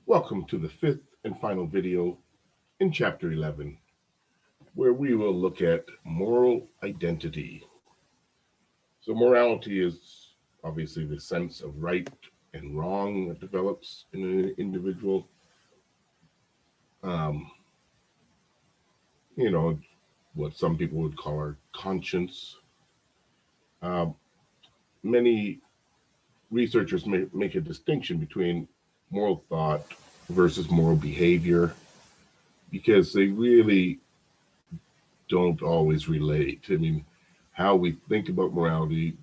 Welcome to the fifth and final video in Chapter 11, where we will look at moral identity. So, morality is obviously the sense of right and wrong that develops in an individual. Um, what some people would call our conscience. Um, Many researchers make a distinction between moral thought versus moral behavior because they really don't always relate. I mean, how we think about morality,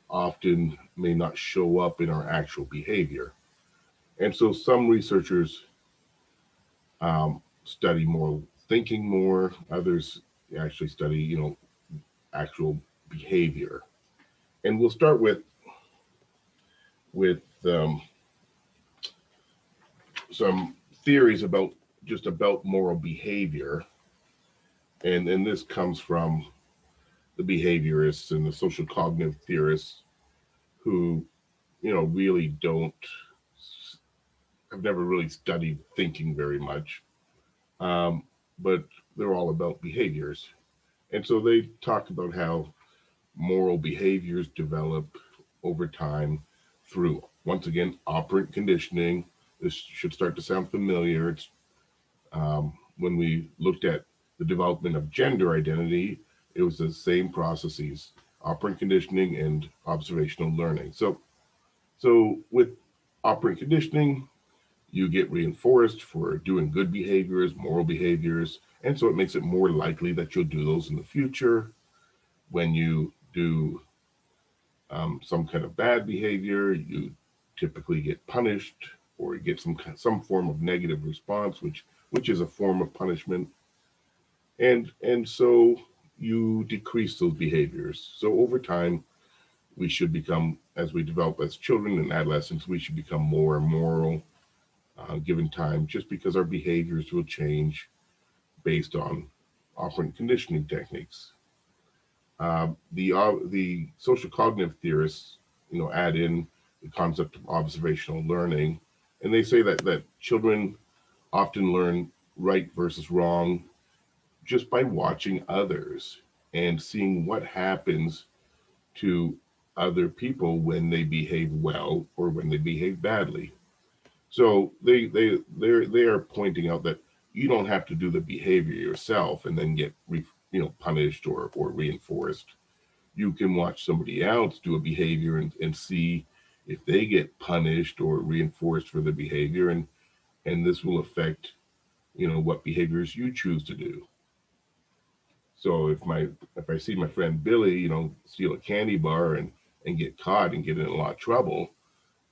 often may not show up in our actual behavior. And so some researchers study moral thinking more, others actually study, actual behavior. And we'll start with some theories about moral behavior, and this comes from the behaviorists and the social cognitive theorists who really don't have never really studied thinking very much, um, but they're all about behaviors. And so they talk about how moral behaviors develop over time through, once again, operant conditioning. This should start to sound familiar. It's when we looked at the development of gender identity, it was the same processes, operant conditioning and observational learning. So with operant conditioning, you get reinforced for doing good behaviors, moral behaviors, and so it makes it more likely that you'll do those in the future. When you do some kind of bad behavior, you typically get punished or you get some form of negative response, which is a form of punishment, and so you decrease those behaviors. So over time, we should become, as we develop as children and adolescents, we should become more moral given time, just because our behaviors will change based on operant conditioning techniques. The social cognitive theorists, add in the concept of observational learning, and they say that children often learn right versus wrong just by watching others and seeing what happens to other people when they behave well or when they behave badly. So they are pointing out that you don't have to do the behavior yourself and then get punished or reinforced. You can watch somebody else do a behavior and see if they get punished or reinforced for the behavior, and this will affect what behaviors you choose to do. So if I see my friend Billy, steal a candy bar and get caught and get in a lot of trouble,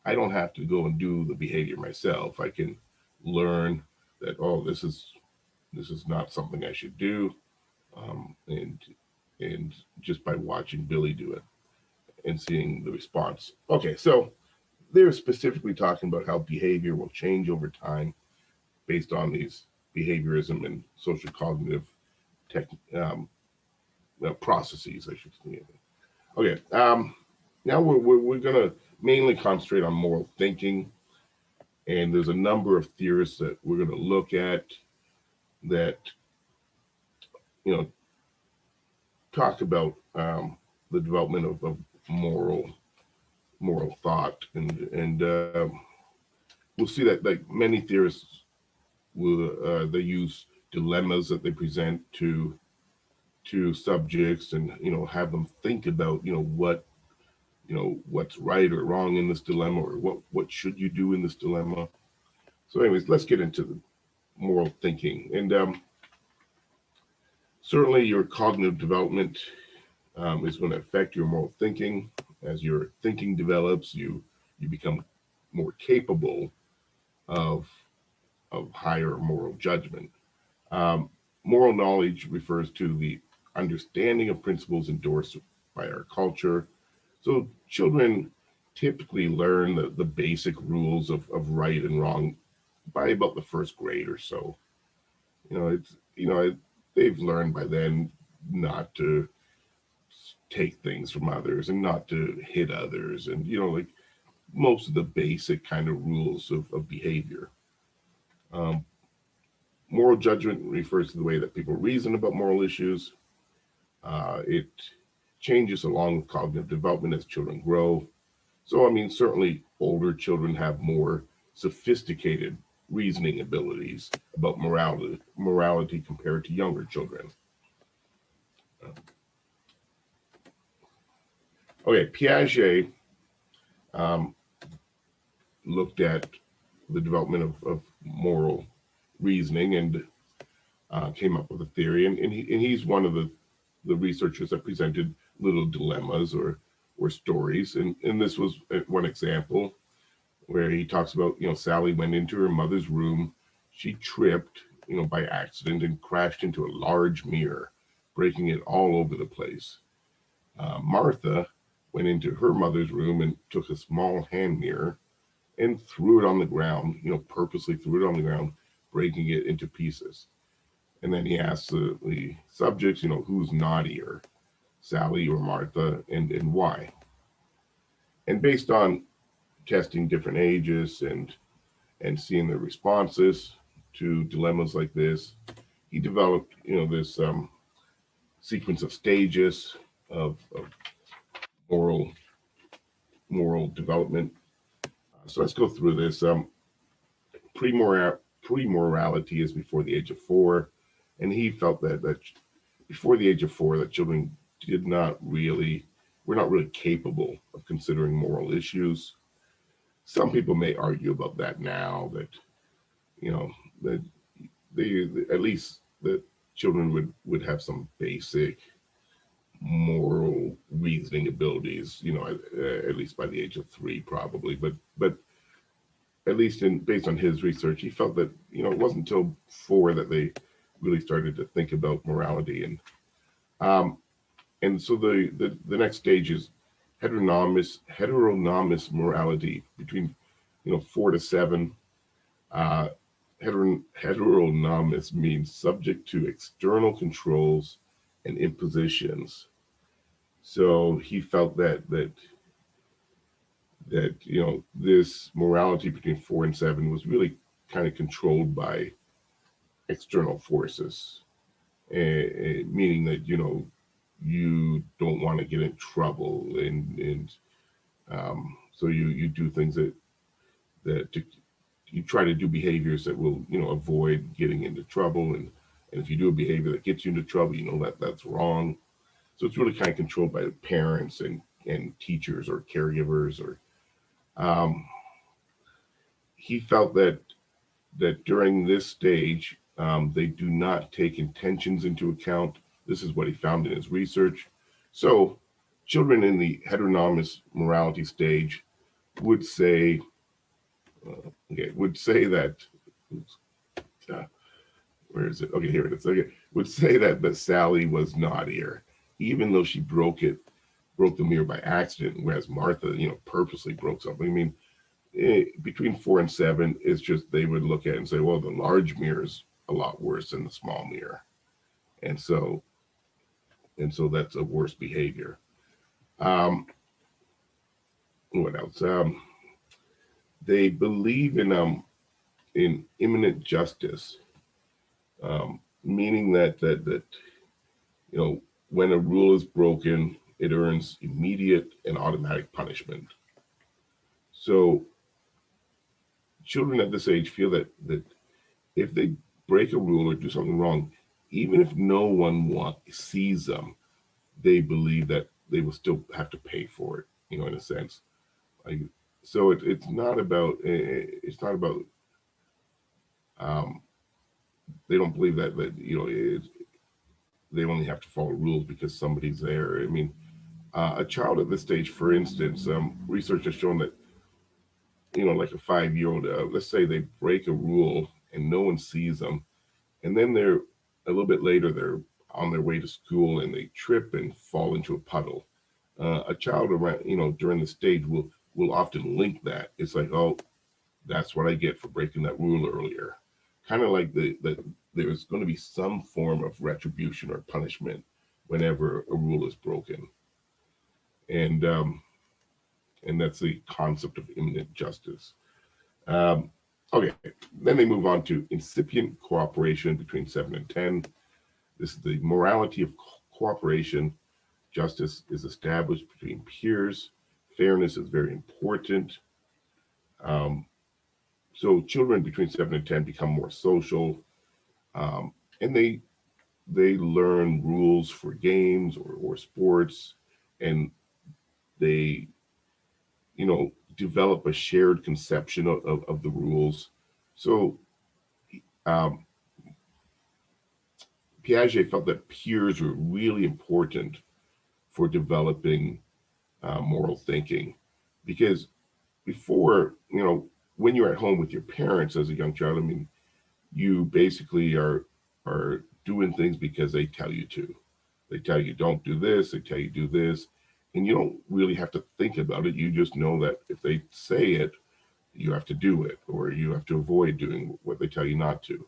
I don't have to go and do the behavior myself. I can learn that, oh, this is not something I should do, and just by watching Billy do it and seeing the response. Okay, so they're specifically talking about how behavior will change over time based on these behaviorism and social cognitive tech, processes, I should say. Okay, now we're going to mainly concentrate on moral thinking, and there's a number of theorists that we're going to look at that you know talk about the development of moral thought, and we'll see that like many theorists will they use dilemmas that they present to subjects, and have them think about what's right or wrong in this dilemma, or what should you do in this dilemma. So anyways, let's get into the moral thinking. And certainly your cognitive development is going to affect your moral thinking. As your thinking develops, you become more capable of higher moral judgment. um, Moral knowledge refers to the understanding of principles endorsed by our culture. So children typically learn the basic rules of right and wrong by about the first grade or so. It's they've learned by then not to take things from others and not to hit others, and like most of the basic kind of rules of behavior. Um, Moral judgment refers to the way that people reason about moral issues. It changes along with cognitive development as children grow. So, I mean, certainly older children have more sophisticated reasoning abilities about morality compared to younger children. Okay, Piaget um, looked at the development of moral reasoning and came up with a theory. And he's one of the researchers that presented little dilemmas or stories. And this was one example where he talks about, Sally went into her mother's room. She tripped, by accident and crashed into a large mirror, breaking it all over the place. Martha went into her mother's room and took a small hand mirror and threw it on the ground, purposely threw it on the ground, breaking it into pieces. And then he asks the subjects, who's naughtier, Sally or Martha, and why. And based on testing different ages and seeing their responses to dilemmas like this, he developed, this sequence of stages of moral moral development. So let's go through this. Pre-morality is before the age of 4, and he felt that before the age of 4, that children did not really were not really capable of considering moral issues. Some people may argue about that now, that you know that they at least that children would have some basic moral reasoning abilities, at least by the age of 3 probably. But at least based on his research, he felt that it wasn't until 4 that they really started to think about morality. Um, and so the next stage is heteronomous morality between 4 to 7. Uh, Heteronomous means subject to external controls and impositions. So he felt that this morality between 4 and 7 was really kind of controlled by external forces, meaning that you don't want to get in trouble, and so you do things that you try to do behaviors that will avoid getting into trouble, and if you do a behavior that gets you into trouble, that's wrong. So it's really kind of controlled by the parents and teachers or caregivers. Or um, he felt that during this stage, they do not take intentions into account. This is what he found in his research. So children in the heteronomous morality stage would say, that, uh, where is it? Okay, here it is. Okay, would say that Sally was naughtier, even though she broke the mirror by accident, whereas Martha, purposely broke something. I mean, between 4 and 7, it's just they would look at it and say, well, the large mirror is a lot worse than the small mirror, and so that's a worse behavior. Um, what else? They believe in imminent justice, meaning that when a rule is broken, it earns immediate and automatic punishment. So children at this age feel that if they break a rule or do something wrong, even if no one sees them, they believe that they will still have to pay for it. In a sense, like, so it's not about um, they don't believe that they only have to follow rules because somebody's there. I mean, a child at this stage, for instance, research has shown that like a 5-year-old, let's say they break a rule and no one sees them, and then they're a little bit later they're on their way to school and they trip and fall into a puddle. A child around during the stage will often link that. It's like, oh, that's what I get for breaking that rule earlier. Kind of like that there's going to be some form of retribution or punishment whenever a rule is broken, and and that's the concept of imminent justice. Um, Okay, then they move on to incipient cooperation between 7 and 10. This is the morality of cooperation. Justice is established between peers. Fairness is very important. Um, so children between 7 and 10 become more social, and they learn rules for games or sports, and they develop a shared conception of the rules. So um, Piaget felt that peers were really important for developing moral thinking, because before, when you're at home with your parents as a young child, I mean, you basically are doing things because they tell you to. They tell you don't do this, they tell you do this, and you don't really have to think about it. You just know that if they say it, you have to do it, or you have to avoid doing what they tell you not to.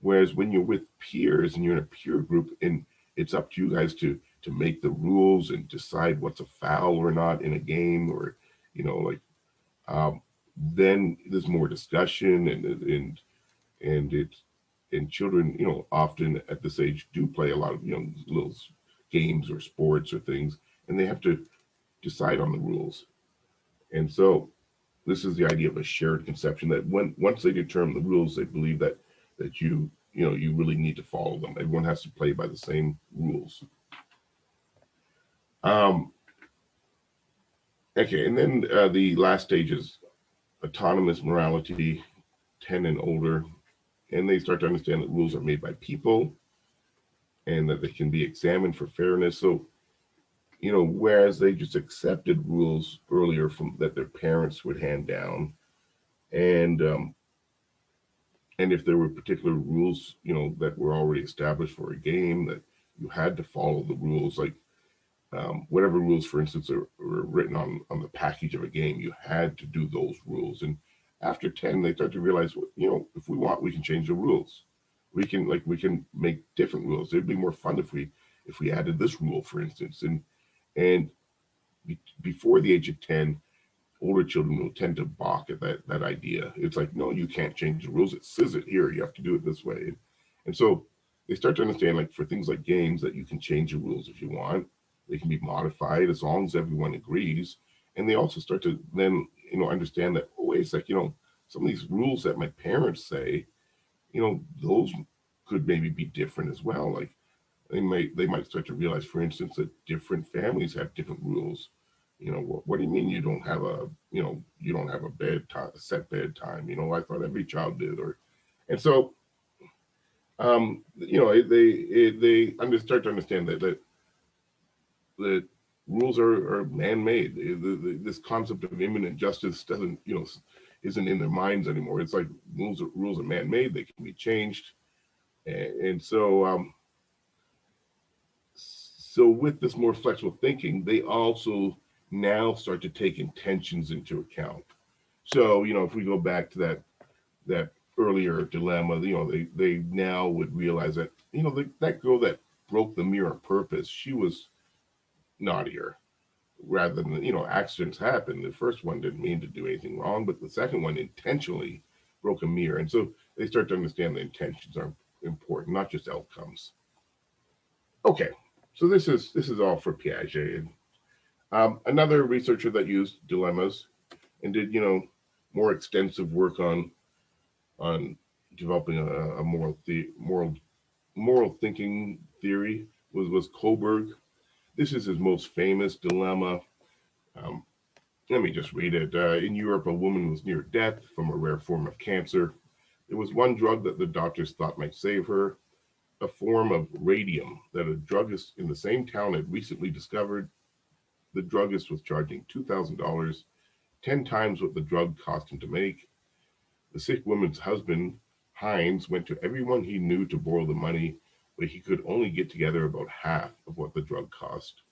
Whereas when you're with peers and you're in a peer group, and it's up to you guys to make the rules and decide what's a foul or not in a game, or like um, then there's more discussion, and it's and children, often at this age do play a lot of little games or sports or things, and they have to decide on the rules. And so this is the idea of a shared conception that once they determine the rules, they believe that you really need to follow them. Everyone has to play by the same rules. Um, okay, and then the last stage is autonomous morality, 10 and older, and they start to understand that rules are made by people and that they can be examined for fairness. So, whereas they just accepted rules earlier from that their parents would hand down, and and if there were particular rules, that were already established for a game, that you had to follow the rules, like whatever rules, for instance, are written on the package of a game, you had to do those rules. And after 10, they start to realize, well, if we want, we can change the rules. We can make different rules. It'd be more fun if we added this rule, for instance. And before the age of 10, older children will tend to balk at that idea. It's like, no, you can't change the rules. It says it here. You have to do it this way. And so they start to understand, like for things like games, that you can change the rules if you want. They can be modified as long as everyone agrees. And they also start to then, understand that, oh, wait a sec, some of these rules that my parents say, those could maybe be different as well. Like they might start to realize, for instance, that different families have different rules. What do you mean you don't have a bedtime, a set bedtime? I thought every child did. And so they start to understand that rules are man-made. This concept of imminent justice doesn't isn't in their minds anymore. It's like rules are man-made. They can be changed, and so with this more flexible thinking, they also now start to take intentions into account. So, if we go back to that earlier dilemma, they now would realize that, that girl that broke the mirror on purpose, she was naughtier rather than, accidents happen. The first one didn't mean to do anything wrong, but the second one intentionally broke a mirror. And so they start to understand the intentions are important, not just outcomes. Okay, so this is all for Piaget. And another researcher that used dilemmas and did more extensive work on developing a moral thinking theory was Kohlberg. This is his most famous dilemma. Um, Let me just read it. In Europe, a woman was near death from a rare form of cancer. There was one drug that the doctors thought might save her, a form of radium that a druggist in the same town had recently discovered. The druggist was charging $2,000, 10 times what the drug cost him to make. The sick woman's husband, Heinz, went to everyone he knew to borrow the money, but he could only get together about half of what the drug cost.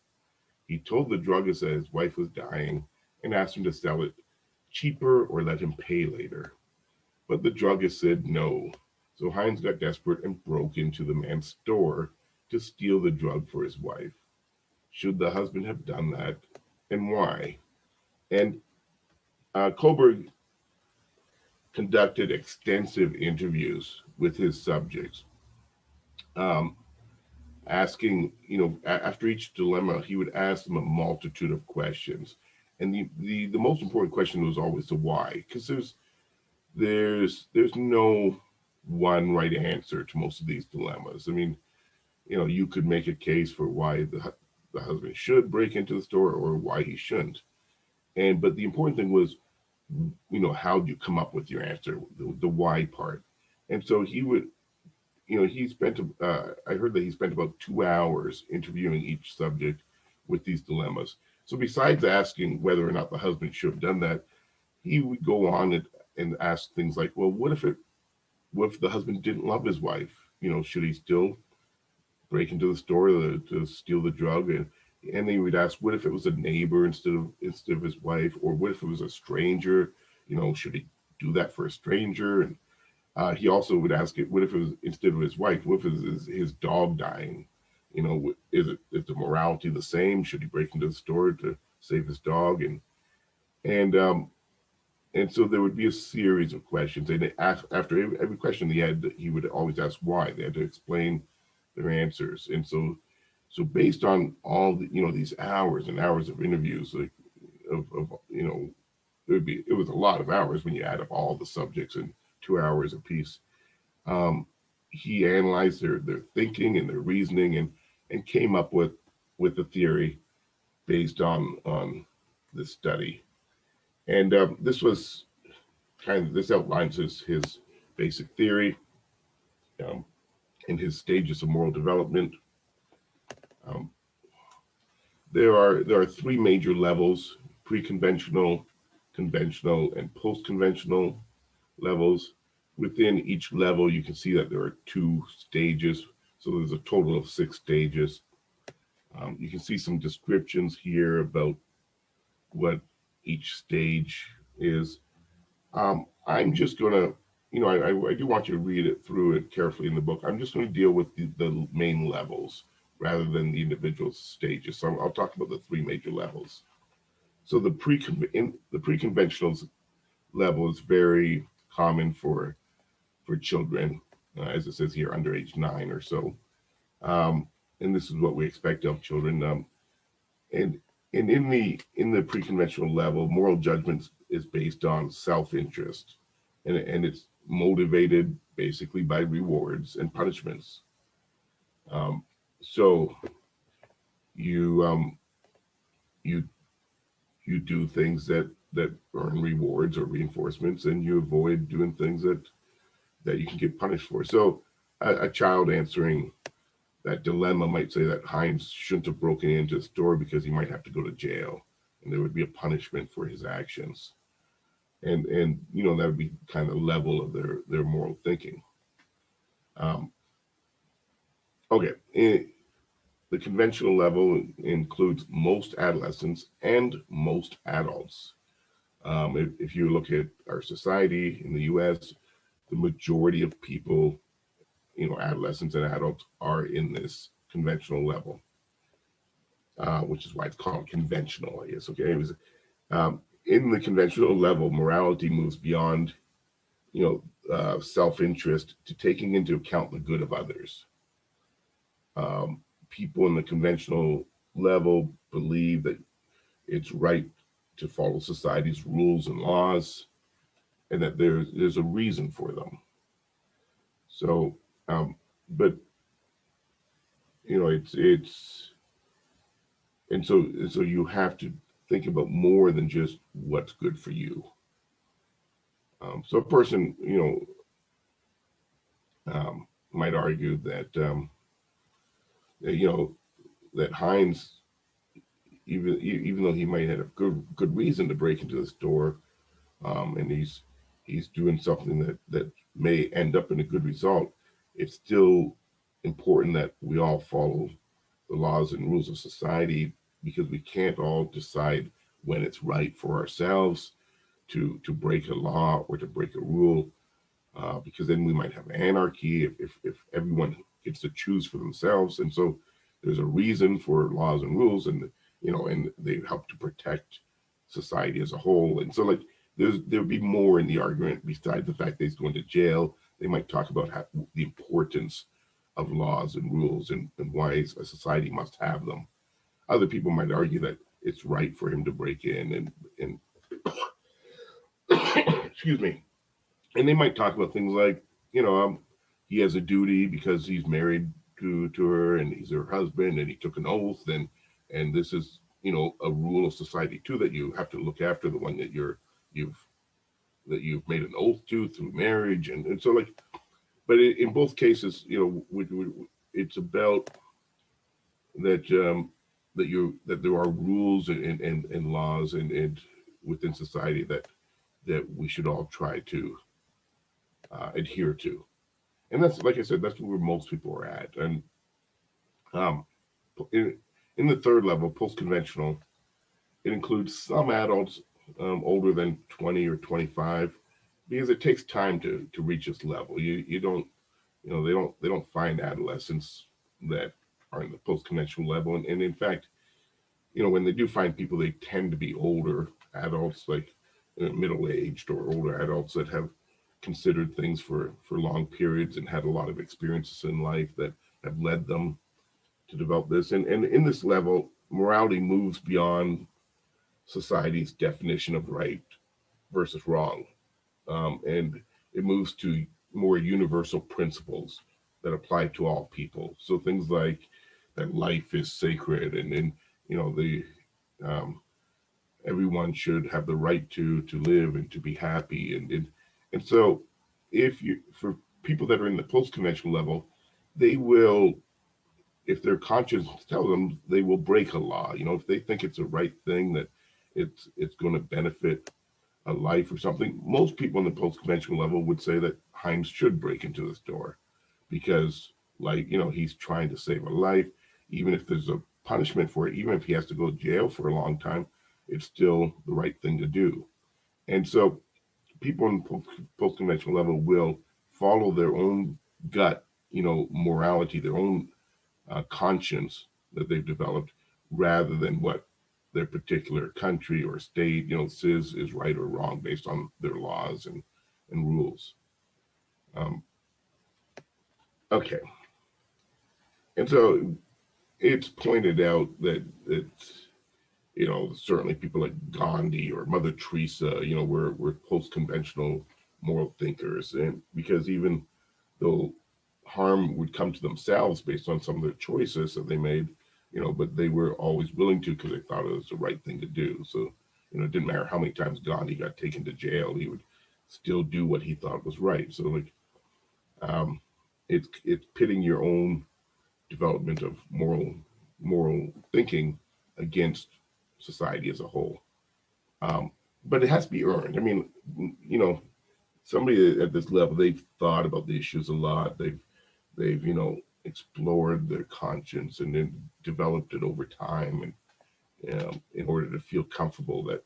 He told the druggist that his wife was dying and asked him to sell it cheaper or let him pay later. But the druggist said no. So Heinz got desperate and broke into the man's store to steal the drug for his wife. Should the husband have done that, and why? And Kohlberg conducted extensive interviews with his subjects, um, asking, after each dilemma, he would ask them a multitude of questions. And the most important question was always the why, because there's no one right answer to most of these dilemmas. I mean, you could make a case for why the husband should break into the store or why he shouldn't. But the important thing was, how do you come up with your answer, the why part. And so he would, he spent, I heard that he spent about 2 hours interviewing each subject with these dilemmas. So besides asking whether or not the husband should have done that, he would go on and ask things like, well, what if the husband didn't love his wife? Should he still break into the store to steal the drug? And he would ask, what if it was a neighbor instead of his wife, or what if it was a stranger? Should he do that for a stranger? And he also would ask it, what if it was instead of his wife? What if it was his dog dying? Is the morality the same? Should he break into the store to save his dog? And so there would be a series of questions, and after every question he would always ask why. They had to explain their answers. And so based on all these hours and hours of interviews, like it was a lot of hours when you add up all the subjects in 2 hours apiece. Um, he analyzed their thinking and their reasoning, and came up with a theory based on this study. And this outlines his basic theory, um, and his stages of moral development. Um, there are three major levels: pre-conventional, conventional, and post-conventional levels. Within each level, you can see that there are 2 stages. So there's a total of 6 stages. You can see some descriptions here about what each stage is. I'm just going to, I do want you to read it through it carefully in the book. I'm just going to deal with the main levels rather than the individual stages. So I'll talk about the 3 major levels. So the pre-conventional level is very common for children, as it says here, under age 9 or so. And this is what we expect of children. And in the pre-conventional level, moral judgment is based on self-interest, and it's motivated basically by rewards and punishments. So you you you do things that earn rewards or reinforcements, and you avoid doing things that you can get punished for. So a child answering that dilemma might say that Heinz shouldn't have broken into the store because he might have to go to jail, and there would be a punishment for his actions. And that would be kind of level of their moral thinking. Okay, the conventional level includes most adolescents and most adults. If you look at our society in the U.S., the majority of people, adolescents and adults, are in this conventional level, which is why it's called conventional, I guess. Okay, in the conventional level, morality moves beyond, self-interest to taking into account the good of others. People in the conventional level believe that it's right to follow society's rules and laws, and that there's a reason for them. So, but it's and so you have to think about more than just what's good for you. So a person, might argue that Heinz, even though he might have a good reason to break into the store, and he's doing something that may end up in a good result, it's still important that we all follow the laws and rules of society, because we can't all decide when it's right for ourselves to break a law or to break a rule, because then we might have anarchy if everyone gets to choose for themselves. And so there's a reason for laws and rules, and they help to protect society as a whole. And so, like, there'd be more in the argument besides the fact that he's going to jail. They might talk about the importance of laws and rules and why a society must have them. Other people might argue that it's right for him to break in and excuse me, and they might talk about things like, you know, he has a duty because he's married to her and he's her husband and he took an oath and this is, you know, a rule of society too, that you have to look after the one that you've you've made an oath to through marriage and so like, but in both cases, you know, it's about that that there are rules and laws and within society that we should all try to adhere to. And that's, like I said, that's where most people are at. And um, in, in the third level, post-conventional, it includes some adults older than 20 or 25 because it takes time to reach this level. You don't, you know, they don't find adolescents that are in the post-conventional level. And in fact, you know, when they do find people, they tend to be older adults, like middle-aged or older adults that have considered things for long periods and had a lot of experiences in life that have led them to develop this. And in this level, morality moves beyond society's definition of right versus wrong, and it moves to more universal principles that apply to all people. So things like that life is sacred, and you know the everyone should have the right to live and to be happy, and so if you for people that are in the post conventional level, they will, if their conscience tells them, they will break a law. You know, if they think it's a right thing, that it's going to benefit a life or something. Most people in the post-conventional level would say that Himes should break into the store because, like, you know, he's trying to save a life. Even if there's a punishment for it, even if he has to go to jail for a long time, it's still the right thing to do. And so people in post-conventional level will follow their own gut, you know, morality, their own conscience that they've developed, rather than what their particular country or state, you know, says is right or wrong based on their laws and rules. Um, okay, and so it's pointed out that you know, certainly people like Gandhi or Mother Teresa, you know, were post conventional moral thinkers, and because even though harm would come to themselves based on some of their choices that they made, you know, but they were always willing to because they thought it was the right thing to do. So, you know, it didn't matter how many times Gandhi got taken to jail, he would still do what he thought was right. So, like, um, it's pitting your own development of moral thinking against society as a whole. Um, but it has to be earned. I mean, you know, somebody at this level, they've thought about the issues a lot. They've you know, explored their conscience and then developed it over time, and in order to feel comfortable that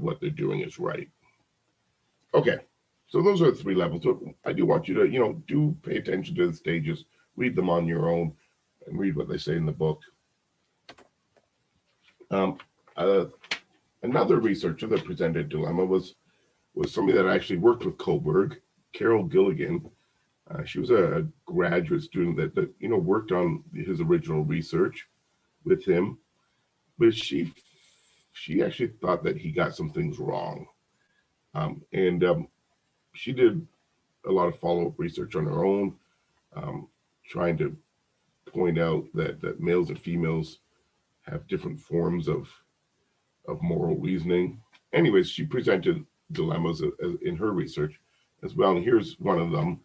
what they're doing is right. Okay, so those are the three levels. So I do want you to, you know, do pay attention to the stages, read them on your own, and read what they say in the book. Um, uh, Another researcher that presented dilemma was somebody that actually worked with Kohlberg, Carol Gilligan. She was a graduate student that you know, worked on his original research with him, but she actually thought that he got some things wrong, and she did a lot of follow up research on her own, um, trying to point out that males and females have different forms of moral reasoning. Anyways, she presented dilemmas in her research as well, and here's one of them.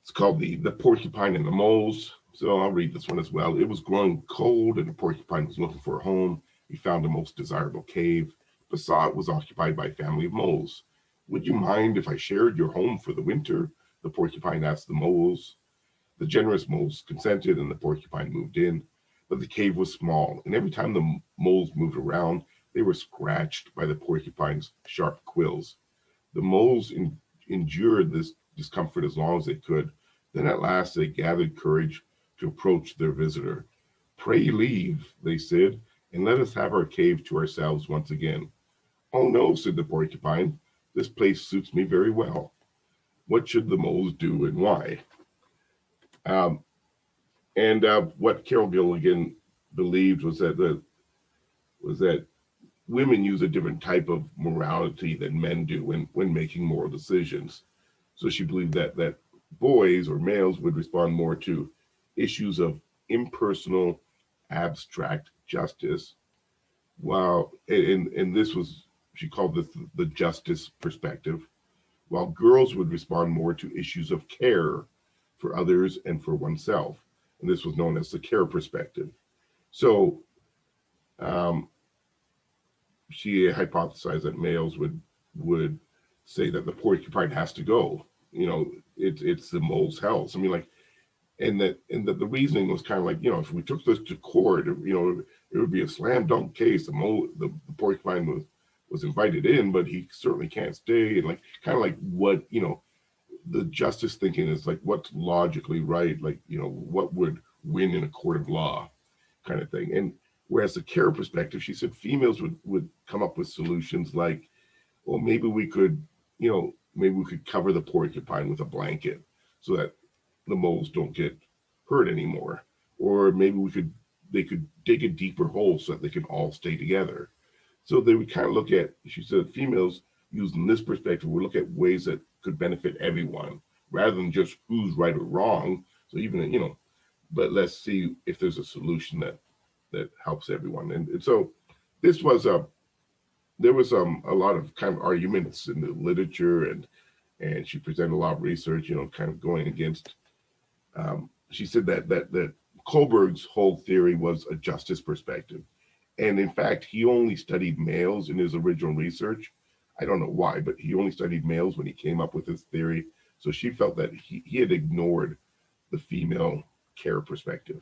It's called the porcupine and the moles. So I'll read this one as well. It was growing cold, and the porcupine was looking for a home. He found the most desirable cave, but saw it was occupied by a family of moles. Would you mind if I shared your home for the winter? The porcupine asked the moles. The generous moles consented, and the porcupine moved in. But the cave was small, and every time the moles moved around, they were scratched by the porcupine's sharp quills. The moles endured this discomfort as long as they could. Then at last they gathered courage to approach their visitor. Pray leave, they said, and let us have our cave to ourselves once again. "Oh no," said the porcupine, "this place suits me very well. What should the moles do and why?" Um, and what Carol Gilligan believed was that women use a different type of morality than men do when making moral decisions. So she believed that boys or males would respond more to issues of impersonal, abstract justice, while and this was, she called this the justice perspective, while girls would respond more to issues of care for others and for oneself, and this was known as the care perspective. So um, she hypothesized that males would say that the porcupine has to go. It's the mole's health. I mean, like, and that the reasoning was kind of like, if we took this to court, it would be a slam dunk case. The porcupine was invited in, but he certainly can't stay. And like, kind of like what the justice thinking is like, what's logically right, like what would win in a court of law, kind of thing. And whereas the care perspective, she said females would come up with solutions like, well, maybe we could cover the porcupine with a blanket so that the moles don't get hurt anymore, or maybe they could dig a deeper hole so that they can all stay together. So they would kind of look at, she said, females using this perspective would look at ways that could benefit everyone rather than just who's right or wrong. So even but let's see if there's a solution that helps everyone. And so this was there was a lot of kind of arguments in the literature, and she presented a lot of research, kind of going against. She said that Kohlberg's whole theory was a justice perspective, and in fact, he only studied males in his original research. I don't know why, but he only studied males when he came up with his theory. So she felt that he had ignored the female care perspective.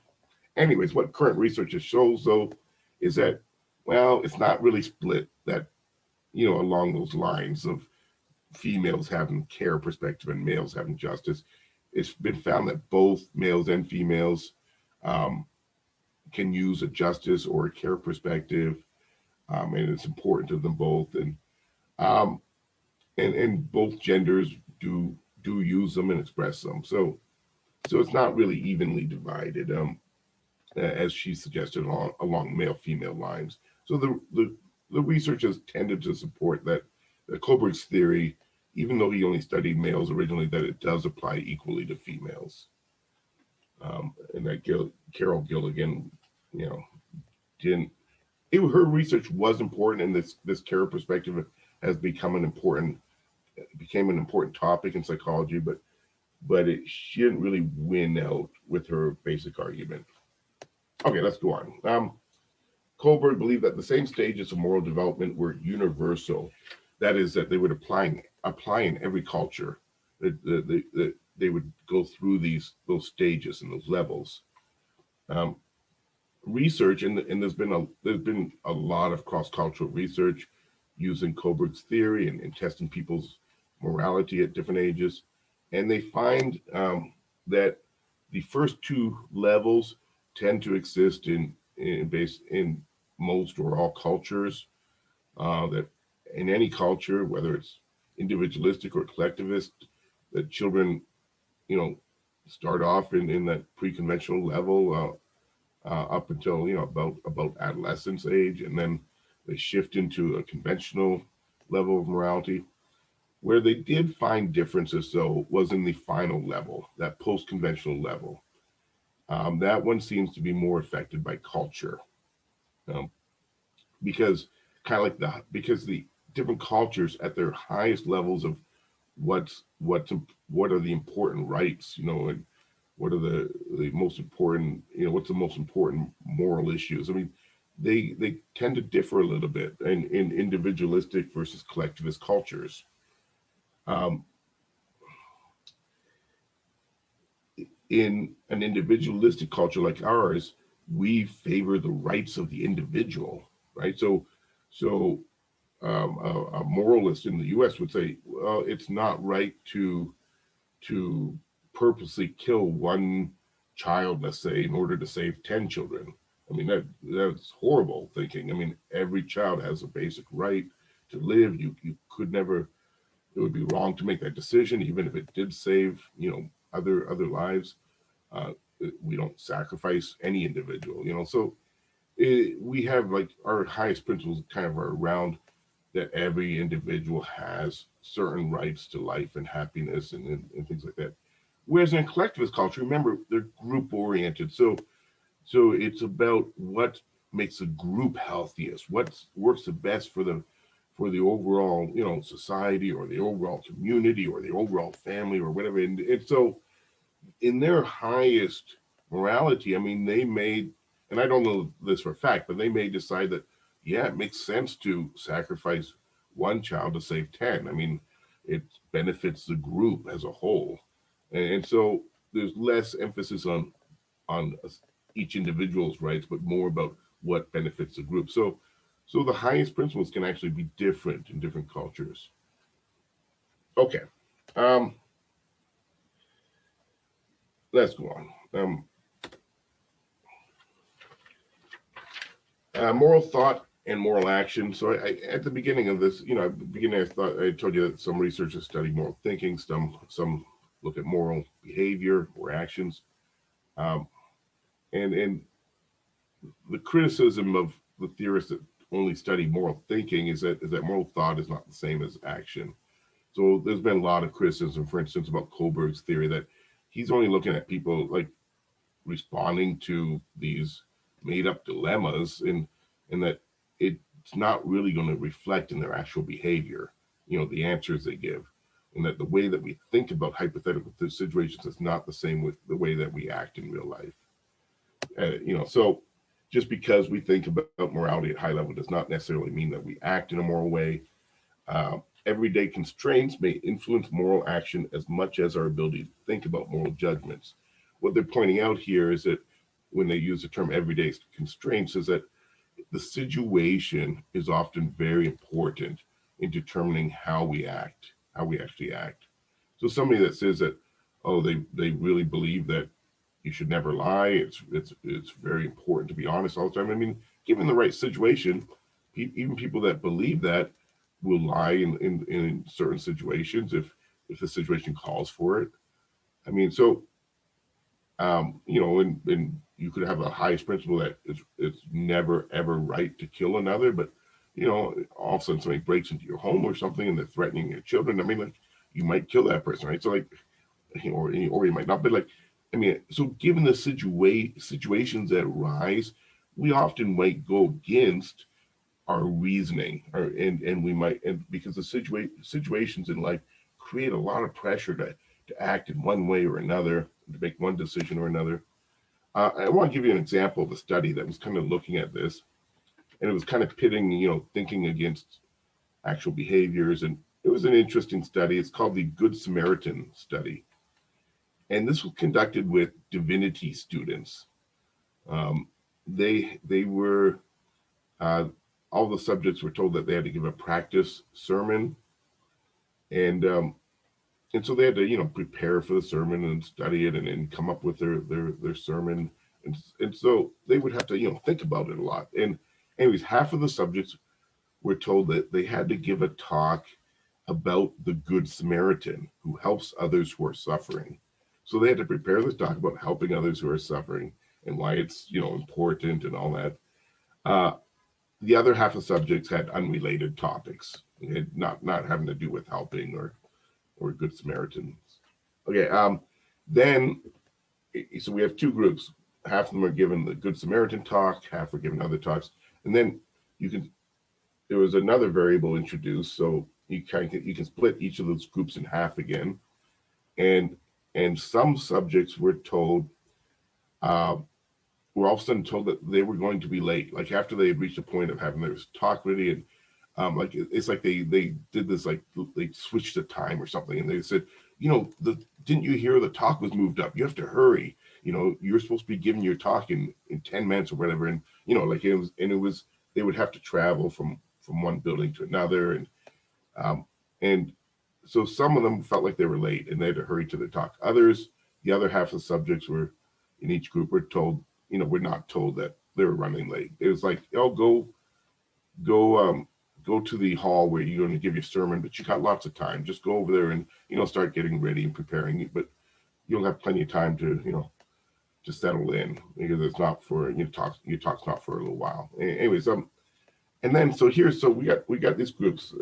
Anyways, what current research shows, though, is that, well, it's not really split that, along those lines of females having care perspective and males having justice. It's been found that both males and females um, can use a justice or a care perspective, and it's important to them both. Um, and both genders do use them and express them. So it's not really evenly divided, as she suggested, along male female lines. So the research has tended to support that Kohlberg's theory, even though he only studied males originally, that it does apply equally to females. And that Carol Gilligan, didn't. Her research was important, and this care perspective has become became an important topic in psychology, but she didn't really win out with her basic argument. Okay, let's go on. Kohlberg believed that the same stages of moral development were universal. That is, that they would apply in every culture. That they would go through those stages and those levels. Research, and there's been a lot of cross-cultural research using Kohlberg's theory and testing people's morality at different ages, and they find that the first two levels tend to exist in most or all cultures. That in any culture, whether it's individualistic or collectivist, that children, start off in that pre-conventional level up until about adolescence age, and then they shift into a conventional level of morality. Where they did find differences, though, was in the final level, that post-conventional level. That one seems to be more affected by culture, um, because because the different cultures at their highest levels of what are the important rights, and what are the most important, what's the most important moral issues. I mean, they tend to differ a little bit in individualistic versus collectivist cultures. Um, in an individualistic culture like ours, we favor the rights of the individual, right? So a moralist in the U.S. would say, well, it's not right to purposely kill one child, let's say, in order to save 10 children. I mean, that's horrible thinking. I mean, every child has a basic right to live. You could never, it would be wrong to make that decision, even if it did save, other lives. Uh, we don't sacrifice any individual, so we have like our highest principles kind of are around that every individual has certain rights to life and happiness and things like that. Whereas in collectivist culture, remember, they're group oriented. So it's about what makes a group healthiest, what works the best for the overall, society or the overall community or the overall family or whatever. And so in their highest morality, I mean, they made, and I don't know this for a fact, but they may decide that, yeah, it makes sense to sacrifice one child to save 10. I mean, it benefits the group as a whole. And so there's less emphasis on each individual's rights, but more about what benefits the group. So the highest principles can actually be different in different cultures. Okay. Um, let's go on. Moral thought and moral action. So at the beginning of this, at the beginning, I told you that some researchers study moral thinking, some look at moral behavior or actions, and the criticism of the theorists that only study moral thinking is that moral thought is not the same as action. So there's been a lot of criticism, for instance, about Kohlberg's theory that he's only looking at people like responding to these made up dilemmas and that it's not really going to reflect in their actual behavior, the answers they give, and that the way that we think about hypothetical situations is not the same with the way that we act in real life. So just because we think about morality at high level does not necessarily mean that we act in a moral way. Everyday constraints may influence moral action as much as our ability to think about moral judgments. What they're pointing out here is that when they use the term everyday constraints is that the situation is often very important in determining how we actually act. So somebody that says that, oh, they really believe that you should never lie. It's very important to be honest all the time. I mean, given the right situation, even people that believe that will lie in certain situations if the situation calls for it. I mean, so and you could have a highest principle that it's never ever right to kill another, but all of a sudden somebody breaks into your home or something and they're threatening your children. I mean, like you might kill that person, right? So like, or you might not, but like, I mean, so given the situations that arise, we often might go against our reasoning, and we might, and because the situations in life create a lot of pressure to act in one way or another, to make one decision or another. I want to give you an example of a study that was kind of looking at this, and it was kind of pitting, thinking against actual behaviors, and it was an interesting study. It's called the Good Samaritan study, and this was conducted with divinity students. They were all the subjects were told that they had to give a practice sermon, and so they had to prepare for the sermon and study it and come up with their sermon, and so they would have to think about it a lot. And anyways, half of the subjects were told that they had to give a talk about the Good Samaritan who helps others who are suffering. So they had to prepare this talk about helping others who are suffering and why it's important and all that. The other half of subjects had unrelated topics, not having to do with helping or Good Samaritans. Okay, then so we have two groups. Half of them are given the Good Samaritan talk, half are given other talks, and then there was another variable introduced, so you can split each of those groups in half again, and some subjects were told. Were all of a sudden told that they were going to be late, like after they had reached a point of having their talk ready, and like it's like they did this, like they switched the time or something, and they said, didn't you hear the talk was moved up? You have to hurry. You're supposed to be giving your talk in 10 minutes or whatever, and like it was they would have to travel from one building to another, and so some of them felt like they were late and they had to hurry to their talk. Others, the other half of the subjects were in each group were told, we're not told that they were running late. It was like, oh, go go to the hall where you're going to give your sermon, but you got lots of time. Just go over there and, start getting ready and preparing. But you'll have plenty of time to, to settle in, because it's not for, your talk's not for a little while. Anyways, and then so we got these groups.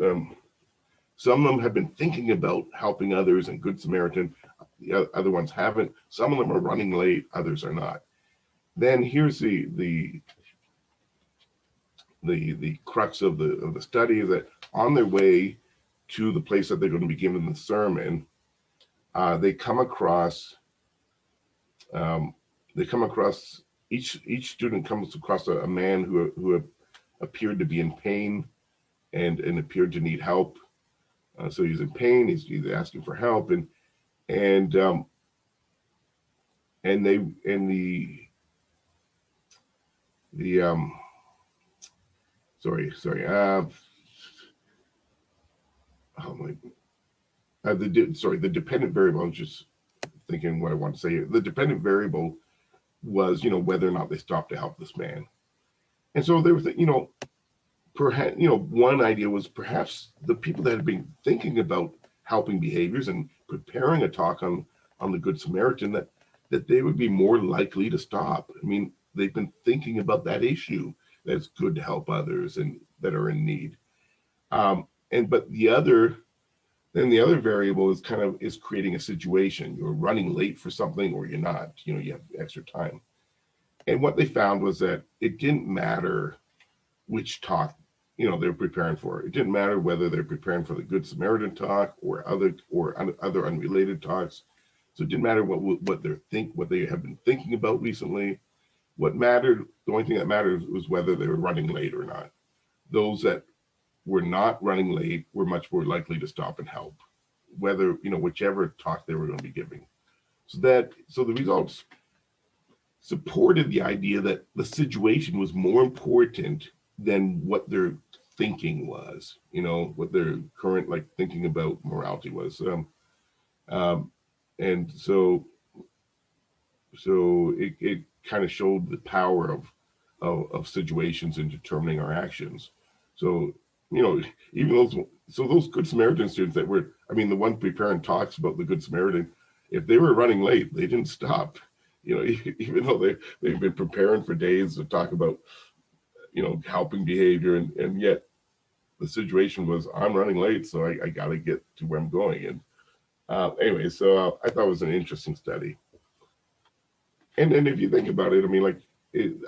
Some of them have been thinking about helping others and Good Samaritan. The other ones haven't. Some of them are running late. Others are not. Then here's the crux of the study, is that on their way to the place that they're going to be given the sermon, they come across each student comes across a man who appeared to be in pain and appeared to need help. So he's in pain. He's asking for help, and the dependent variable. I'm just thinking what I want to say here. The dependent variable was, whether or not they stopped to help this man. And so there was, perhaps, one idea was perhaps the people that had been thinking about helping behaviors and preparing a talk on the Good Samaritan, that they would be more likely to stop. I mean, they've been thinking about that issue, that it's good to help others and that are in need. But the other variable is creating a situation. You're running late for something, or you're not. You have extra time. And what they found was that it didn't matter which talk they're preparing for. It didn't matter whether they're preparing for the Good Samaritan talk or other unrelated talks. So it didn't matter what they have been thinking about recently. What mattered, the only thing that mattered, was whether they were running late or not. Those that were not running late were much more likely to stop and help, whether whichever talk they were going to be giving. So the results supported the idea that the situation was more important than what their thinking was, what their current thinking about morality was. And so it kind of showed the power of situations in determining our actions. So, even those Good Samaritan students that were, the one preparing talks about the Good Samaritan, if they were running late, they didn't stop. Even though they've been preparing for days to talk about, helping behavior, and yet the situation was, I'm running late, so I got to get to where I'm going. And anyway, so I thought it was an interesting study. And if you think about it,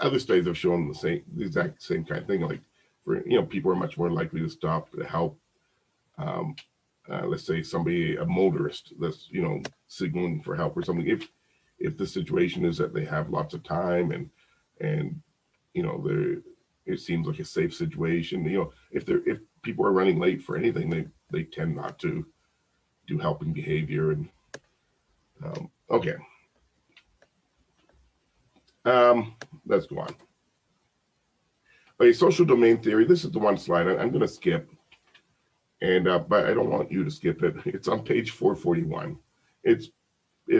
other studies have shown the exact same kind of thing. For people are much more likely to stop to help. Let's say a motorist that's signaling for help or something. If the situation is that they have lots of time and it seems like a safe situation. If people are running late for anything, they tend not to do helping behavior. And okay. Let's go on. Okay, social domain theory. This is the one slide I'm going to skip, and but I don't want you to skip it. It's on page 441. It's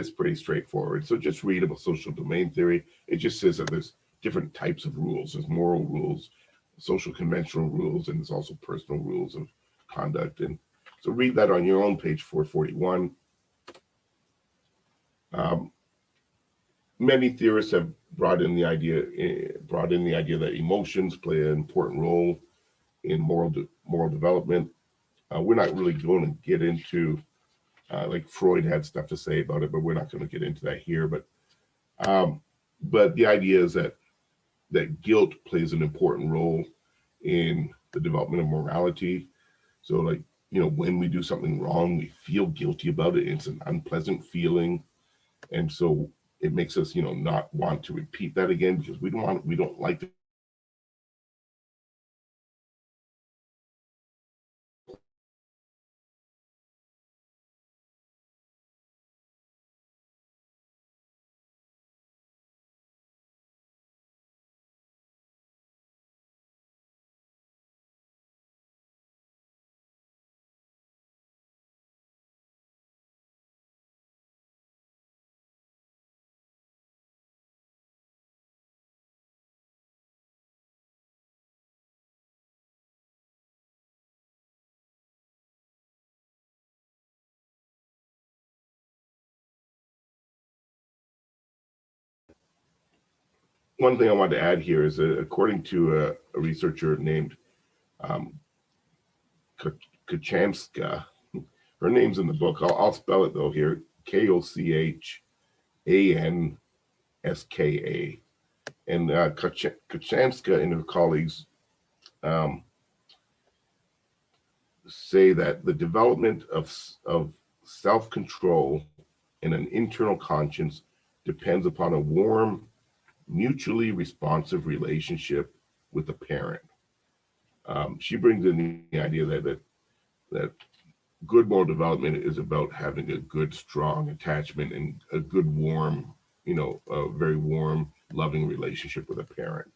pretty straightforward. So just read about social domain theory. It just says that there's different types of rules. There's moral rules, social conventional rules, and there's also personal rules of conduct. And so read that on your own, page 441. Many theorists have brought in the idea that emotions play an important role in moral development. We're not really going to get into Freud had stuff to say about it, but we're not going to get into that here. But the idea is that guilt plays an important role in the development of morality. So when we do something wrong, we feel guilty about it. It's an unpleasant feeling, and so it makes us not want to repeat that again, because we don't like to one thing I want to add here is that according to a researcher named um, Kochanska, her name's in the book. I'll spell it though here: Kochanska. And Kochanska and her colleagues um, say that the development of self control and an internal conscience depends upon a warm, mutually responsive relationship with a parent. She brings in the idea that good moral development is about having a good, strong attachment and a good, warm, a very warm, loving relationship with a parent.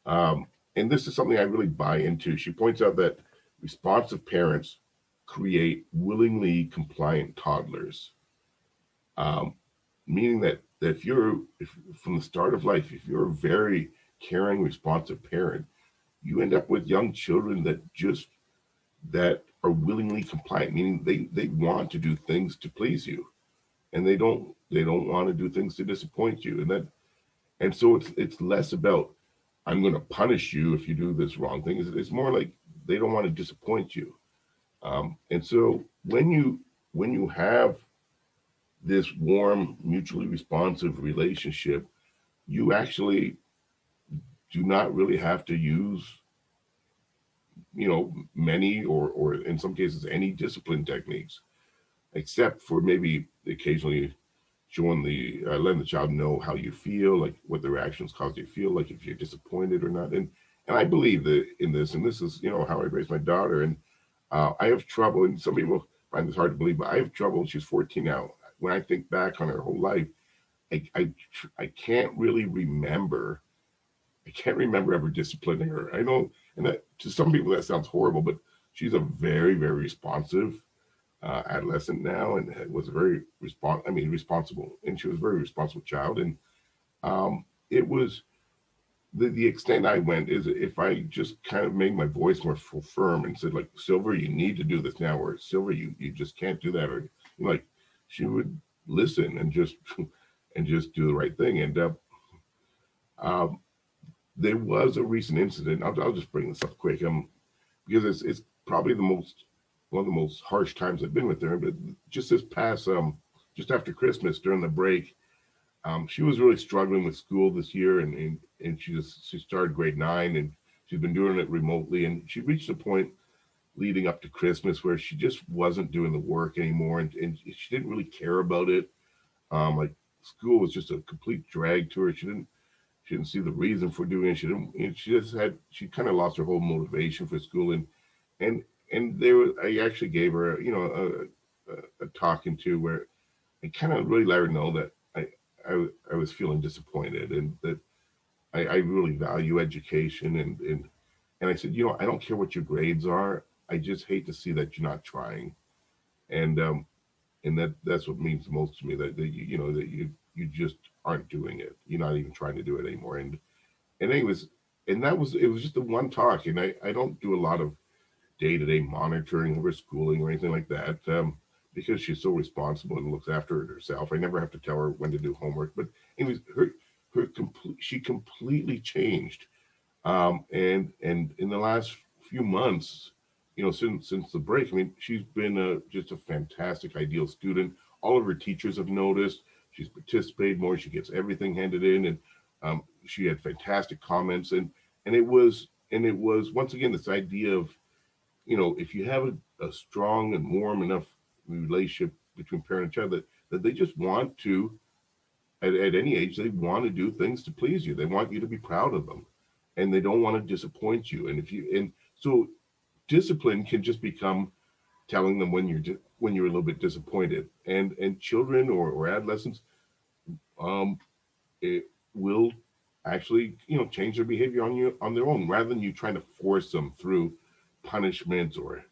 Um, and this is something I really buy into. She points out that responsive parents create willingly compliant toddlers, um, meaning that if from the start of life, if you're a very caring, responsive parent, you end up with young children that are willingly compliant, meaning they want to do things to please you, and they don't want to do things to disappoint you, and so it's less about I'm going to punish you if you do this wrong thing. It's more like they don't want to disappoint you, and so when you have this warm, mutually responsive relationship, you actually do not really have to use many or in some cases any discipline techniques, except for maybe occasionally showing letting the child know how you feel, like what the reactions cause you to feel, like if you're disappointed or not. And I believe that in this, and this is how I raised my daughter. And I have trouble, and some people find this hard to believe, but I have trouble. She's 14 now. When I think back on her whole life, I I, I can't really remember. I can't remember ever disciplining her. I know, and that to some people that sounds horrible, but she's a very, very responsive adolescent now, and was a very responsible, and she was a very responsible child. And it was the extent I went is if I just kind of made my voice more firm and said, like, Silver, you need to do this now, or Silver, you just can't do that, or like, she would listen and just and just do the right thing. And um, there was a recent incident. I'll just bring this up quick, because it's probably one of the most harsh times I've been with her. But just this past just after Christmas during the break, she was really struggling with school this year, and she started grade 9, and she's been doing it remotely, and she reached a point leading up to Christmas where she just wasn't doing the work anymore, and she didn't really care about it. Like, school was just a complete drag to her. She didn't see the reason for doing it. She didn't. She kind of lost her whole motivation for school, and I actually gave her a talking to where I kind of really let her know that I was feeling disappointed, and that I really value education, and I said, I don't care what your grades are. I just hate to see that you're not trying, and that's what means the most to me, that you just aren't doing it. You're not even trying to do it anymore. And anyways, and it was just the one talk, and I don't do a lot of day-to-day monitoring of her schooling or anything like that, because she's so responsible and looks after it herself. I never have to tell her when to do homework. But anyways, she completely changed, and in the last few months, since the break, I mean, she's been just a fantastic, ideal student. All of her teachers have noticed. She's participated more. She gets everything handed in, and she had fantastic comments. And it was once again this idea of, if you have a strong and warm enough relationship between parent and child, that they just want to, at any age, they want to do things to please you. They want you to be proud of them, and they don't want to disappoint you. And so discipline can just become telling them when you're a little bit disappointed. And children or adolescents, um, it will actually change their behavior on their own, rather than you trying to force them through punishments, or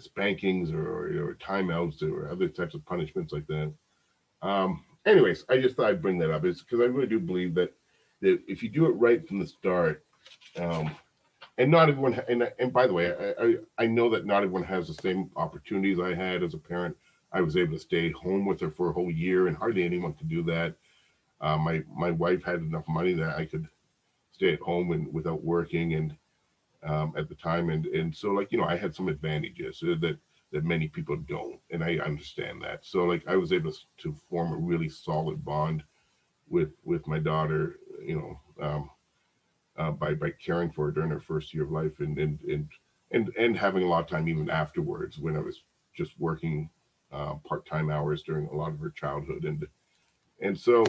spankings, or timeouts, or other types of punishments like that. Anyways, I just thought I'd bring that up. It's because I really do believe that if you do it right from the start, um, and not everyone, and by the way, I know that not everyone has the same opportunities I had as a parent. I was able to stay home with her for a whole year, and hardly anyone could do that. My wife had enough money that I could stay at home and without working, and at the time, and so like I had some advantages that many people don't, and I understand that. So like I was able to form a really solid bond with my daughter, by caring for her during her first year of life, and having a lot of time even afterwards when I was just working part-time hours during a lot of her childhood, and so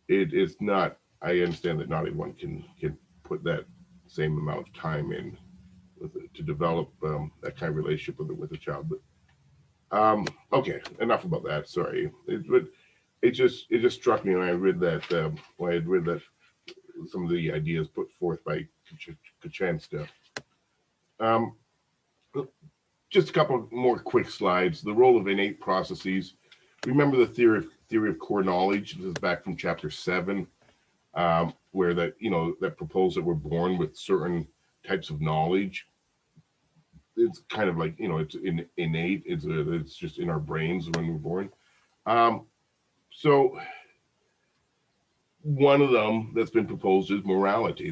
it's not. I understand that not everyone can put that same amount of time in to develop that kind of relationship with a child. But okay, enough about that. Sorry, but it just struck me when I read that when I had read that some of the ideas put forth by Kachanska. Um, just a couple more quick slides. The role of innate processes. Remember the theory of core knowledge. This is back from chapter 7, where that proposed that we're born with certain types of knowledge. It's kind of like it's innate. It's just in our brains when we're born. Um, so one of them that's been proposed is morality.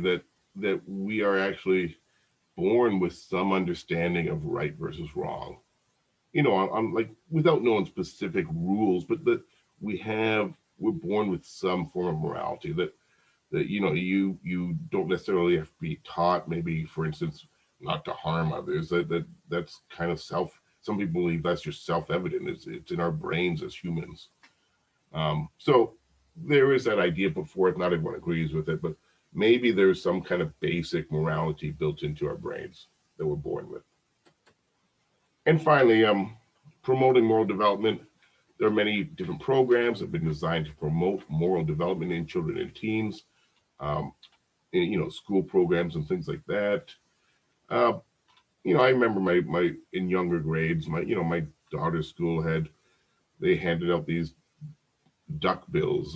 That we are actually born with some understanding of right versus wrong. I'm like without knowing specific rules, but that we're born with some form of morality that you don't necessarily have to be taught. Maybe, for instance, not to harm others. That's kind of Some people believe that's just self-evident. It's in our brains as humans. So there is that idea put forth. Not everyone agrees with it, but maybe there's some kind of basic morality built into our brains that we're born with. And finally, promoting moral development. There are many different programs that have been designed to promote moral development in children and teens. Um, School programs and things like that. Uh, I remember my in younger grades, my daughter's school they handed out these duck bills.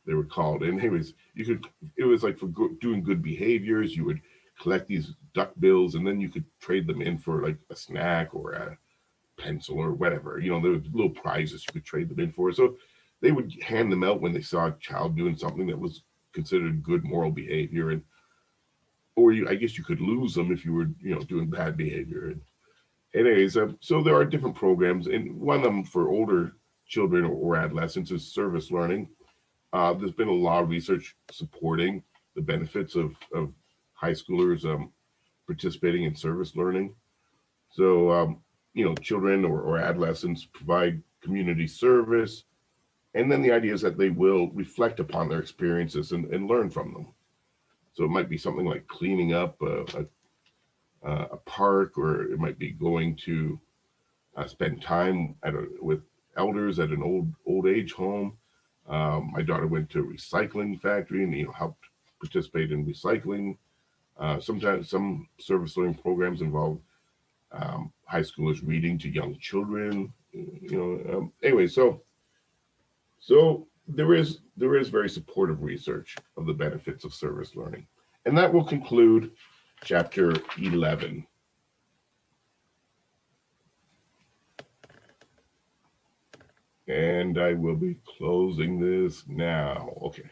They were called, and it was like for doing good behaviors. You would collect these duck bills, and then you could trade them in for like a snack or a pencil or whatever. There was little prizes you could trade them in for. So they would hand them out when they saw a child doing something that was considered good moral behavior, I guess you could lose them if you were doing bad behavior. Anyways, so there are different programs, and one of them for older children or adolescents is service learning. There's been a lot of research supporting the benefits of high schoolers participating in service learning. So, children or adolescents provide community service, and then the idea is that they will reflect upon their experiences and learn from them. So it might be something like cleaning up a park, or it might be going to spend time with elders at an old age home. My daughter went to a recycling factory and helped participate in recycling. Sometimes some service learning programs involve high schoolers reading to young children. Anyway, so there is very supportive research of the benefits of service learning, and that will conclude chapter 11. And I will be closing this now. Okay.